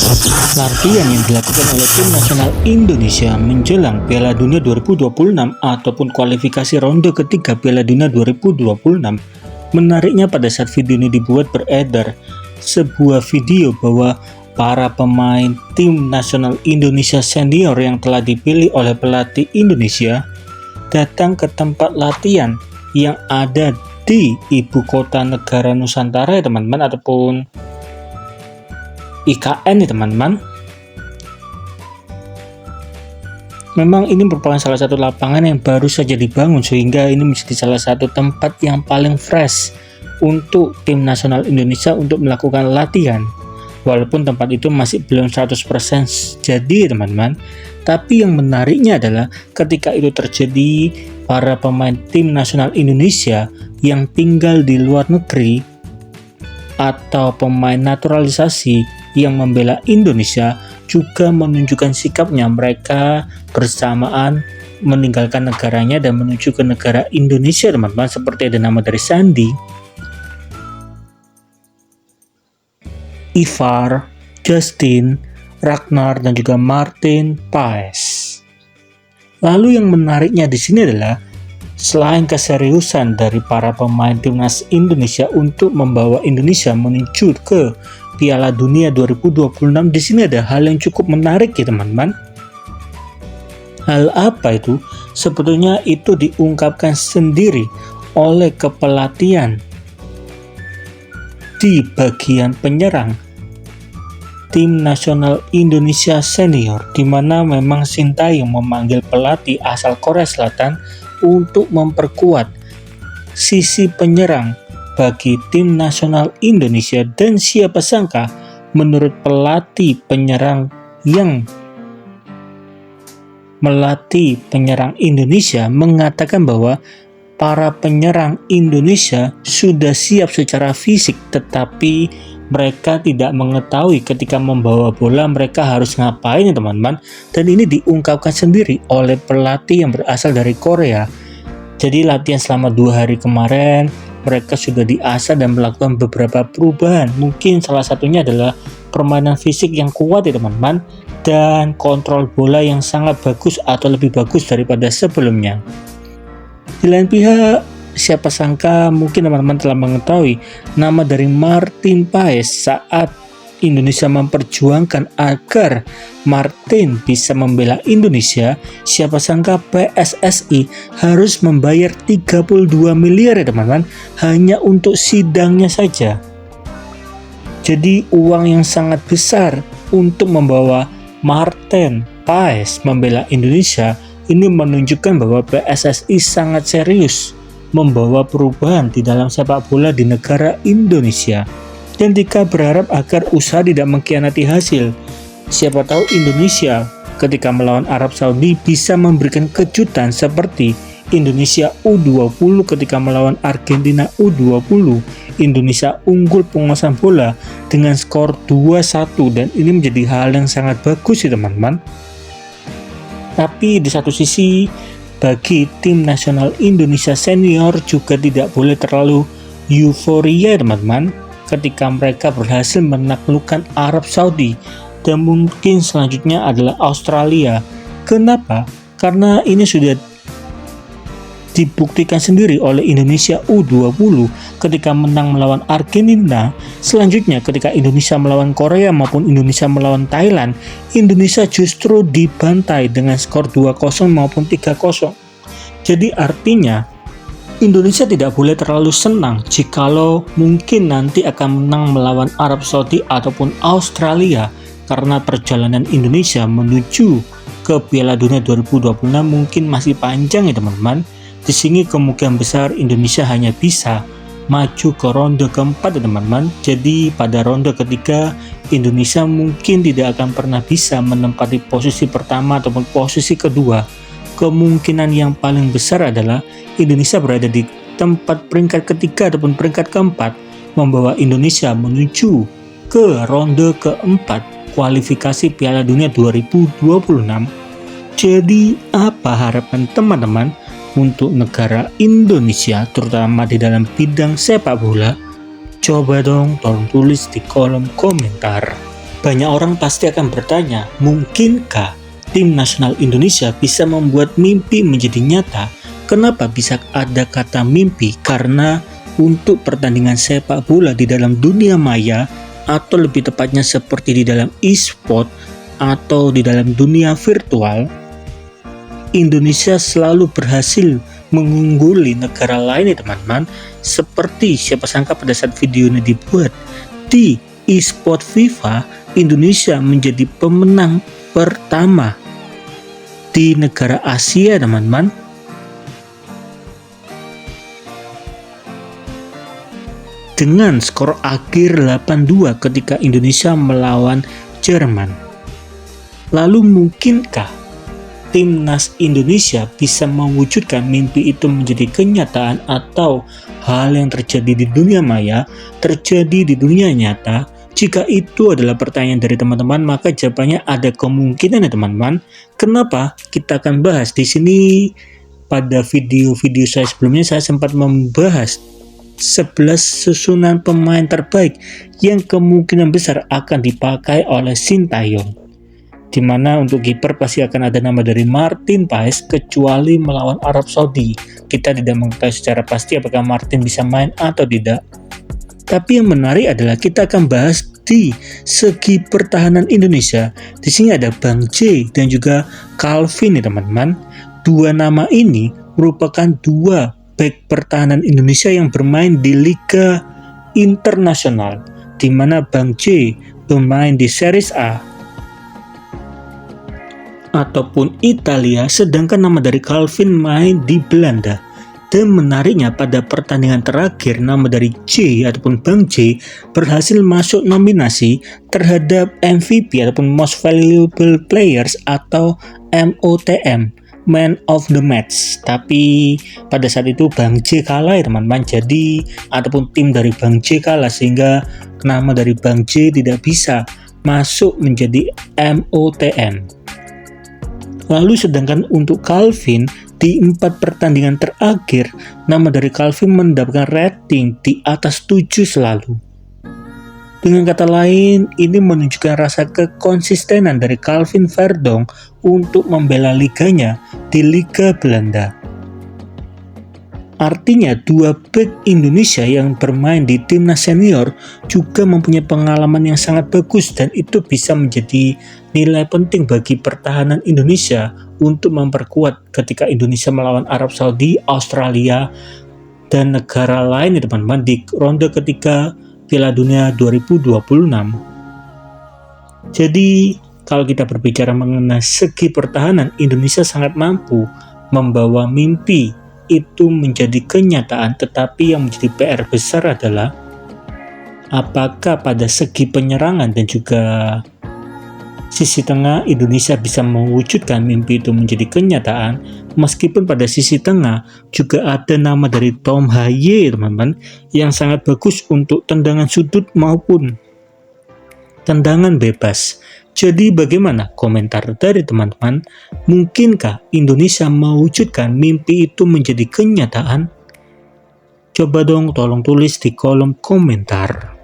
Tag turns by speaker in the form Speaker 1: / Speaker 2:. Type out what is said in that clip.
Speaker 1: Latihan yang dilakukan oleh tim nasional Indonesia menjelang Piala Dunia 2026 ataupun kualifikasi ronde ketiga Piala Dunia 2026. Menariknya pada saat video ini dibuat beredar sebuah video bahwa para pemain tim nasional Indonesia senior yang telah dipilih oleh pelatih Indonesia datang ke tempat latihan yang ada di ibu kota negara Nusantara ya teman-teman, ataupun IKN ya teman-teman. Memang ini merupakan salah satu lapangan yang baru saja dibangun, sehingga ini menjadi salah satu tempat yang paling fresh untuk tim nasional Indonesia untuk melakukan latihan. Walaupun tempat itu masih belum 100% jadi teman-teman. Tapi yang menariknya adalah ketika itu terjadi, para pemain tim nasional Indonesia yang tinggal di luar negeri atau pemain naturalisasi yang membela Indonesia juga menunjukkan sikapnya. Mereka bersamaan meninggalkan negaranya dan menuju ke negara Indonesia teman-teman, seperti ada nama dari Sandi, Ivar, Justin, Ragnar, dan juga Martin Paes. Lalu yang menariknya di sini adalah selain keseriusan dari para pemain timnas Indonesia untuk membawa Indonesia menuju ke Piala Dunia 2026, di sini ada hal yang cukup menarik ya teman-teman. Hal apa itu? Sebetulnya itu diungkapkan sendiri oleh kepelatihan di bagian penyerang tim nasional Indonesia senior, di mana memang Sintayong memanggil pelatih asal Korea Selatan untuk memperkuat sisi penyerang bagi tim nasional Indonesia. Dan siapa sangka menurut pelatih penyerang yang melatih penyerang Indonesia mengatakan bahwa para penyerang Indonesia sudah siap secara fisik, tetapi mereka tidak mengetahui ketika membawa bola mereka harus ngapain ya teman-teman. Dan ini diungkapkan sendiri oleh pelatih yang berasal dari Korea. Jadi latihan selama 2 hari kemarin mereka sudah diasah dan melakukan beberapa perubahan. Mungkin salah satunya adalah permainan fisik yang kuat ya teman-teman, dan kontrol bola yang sangat bagus atau lebih bagus daripada sebelumnya. Di lain pihak, siapa sangka mungkin teman-teman telah mengetahui nama dari Martin Paes saat Indonesia memperjuangkan agar Martin bisa membela Indonesia. Siapa sangka PSSI harus membayar 32 miliar ya teman-teman, hanya untuk sidangnya saja. Jadi uang yang sangat besar untuk membawa Martin Paes membela Indonesia. Ini menunjukkan bahwa PSSI sangat serius membawa perubahan di dalam sepak bola di negara Indonesia. Dan Dika berharap agar usaha tidak mengkhianati hasil. Siapa tahu Indonesia ketika melawan Arab Saudi bisa memberikan kejutan seperti Indonesia U20 ketika melawan Argentina U20. Indonesia unggul penguasaan bola dengan skor 2-1, dan ini menjadi hal yang sangat bagus ya teman-teman. Tapi di satu sisi, bagi tim nasional Indonesia senior juga tidak boleh terlalu euforia teman-teman ketika mereka berhasil menaklukkan Arab Saudi, dan mungkin selanjutnya adalah Australia. Kenapa? Karena ini sudah dibuktikan sendiri oleh Indonesia U20 ketika menang melawan Argentina. Selanjutnya ketika Indonesia melawan Korea maupun Indonesia melawan Thailand, Indonesia justru dibantai dengan skor 2-0 maupun 3-0. Jadi artinya Indonesia tidak boleh terlalu senang jikalau mungkin nanti akan menang melawan Arab Saudi ataupun Australia, karena perjalanan Indonesia menuju ke Piala Dunia 2026 mungkin masih panjang ya teman-teman. Di sini kemungkinan besar Indonesia hanya bisa maju ke ronde keempat ya teman-teman. Jadi pada ronde ketiga Indonesia mungkin tidak akan pernah bisa menempati posisi pertama ataupun posisi kedua. Kemungkinan yang paling besar adalah Indonesia berada di tempat peringkat ketiga ataupun peringkat keempat, membawa Indonesia menuju ke ronde keempat kualifikasi Piala Dunia 2026. Jadi apa harapan teman-teman untuk negara Indonesia, terutama di dalam bidang sepak bola? Coba dong tolong tulis di kolom komentar. Banyak orang pasti akan bertanya, mungkinkah tim nasional Indonesia bisa membuat mimpi menjadi nyata? Kenapa bisa ada kata mimpi? Karena untuk pertandingan sepak bola di dalam dunia maya, atau lebih tepatnya seperti di dalam e-sport atau di dalam dunia virtual, Indonesia selalu berhasil mengungguli negara lain ya teman-teman. Seperti siapa sangka pada saat video ini dibuat di e-sport FIFA, Indonesia menjadi pemenang pertama di negara Asia teman-teman. Dengan skor akhir 8-2 ketika Indonesia melawan Jerman. Lalu mungkinkah timnas Indonesia bisa mewujudkan mimpi itu menjadi kenyataan, atau hal yang terjadi di dunia maya terjadi di dunia nyata? Jika itu adalah pertanyaan dari teman-teman, maka jawabannya ada kemungkinan ya teman-teman. Kenapa? Kita akan bahas di sini. Pada video-video saya sebelumnya saya sempat membahas 11 susunan pemain terbaik yang kemungkinan besar akan dipakai oleh Sintayong, dimana untuk kiper pasti akan ada nama dari Martin Paes, kecuali melawan Arab Saudi. Kita tidak mengetahui secara pasti apakah Martin bisa main atau tidak. Tapi yang menarik adalah kita akan bahas di segi pertahanan Indonesia. Di sini ada Bang J dan juga Calvin ya teman-teman. Dua nama ini merupakan dua back pertahanan Indonesia yang bermain di Liga Internasional, di mana Bang J bermain di Series A ataupun Italia, sedangkan nama dari Calvin main di Belanda. Dan menariknya pada pertandingan terakhir, nama dari J ataupun Bang J berhasil masuk nominasi terhadap MVP ataupun Most Valuable Players atau MOTM, Man of the Match. Tapi pada saat itu Bang J kalah ya teman-teman, jadi ataupun tim dari Bang J kalah, sehingga nama dari Bang J tidak bisa masuk menjadi MOTM. Lalu sedangkan untuk Calvin, di 4 pertandingan terakhir, nama dari Calvin mendapatkan rating di atas 7 selalu. Dengan kata lain, ini menunjukkan rasa kekonsistenan dari Calvin Verdong untuk membela liganya di Liga Belanda. Artinya dua bek Indonesia yang bermain di timnas senior juga mempunyai pengalaman yang sangat bagus, dan itu bisa menjadi nilai penting bagi pertahanan Indonesia untuk memperkuat ketika Indonesia melawan Arab Saudi, Australia, dan negara lain ya teman-teman di ronde ketiga Piala Dunia 2026. Jadi kalau kita berbicara mengenai segi pertahanan, Indonesia sangat mampu membawa mimpi itu menjadi kenyataan. Tetapi yang menjadi PR besar adalah apakah pada segi penyerangan dan juga sisi tengah Indonesia bisa mewujudkan mimpi itu menjadi kenyataan. Meskipun pada sisi tengah juga ada nama dari Tom Haye teman-teman, yang sangat bagus untuk tendangan sudut maupun tendangan bebas. Jadi bagaimana komentar dari teman-teman? Mungkinkah Indonesia mewujudkan mimpi itu menjadi kenyataan? Coba dong tolong tulis di kolom komentar.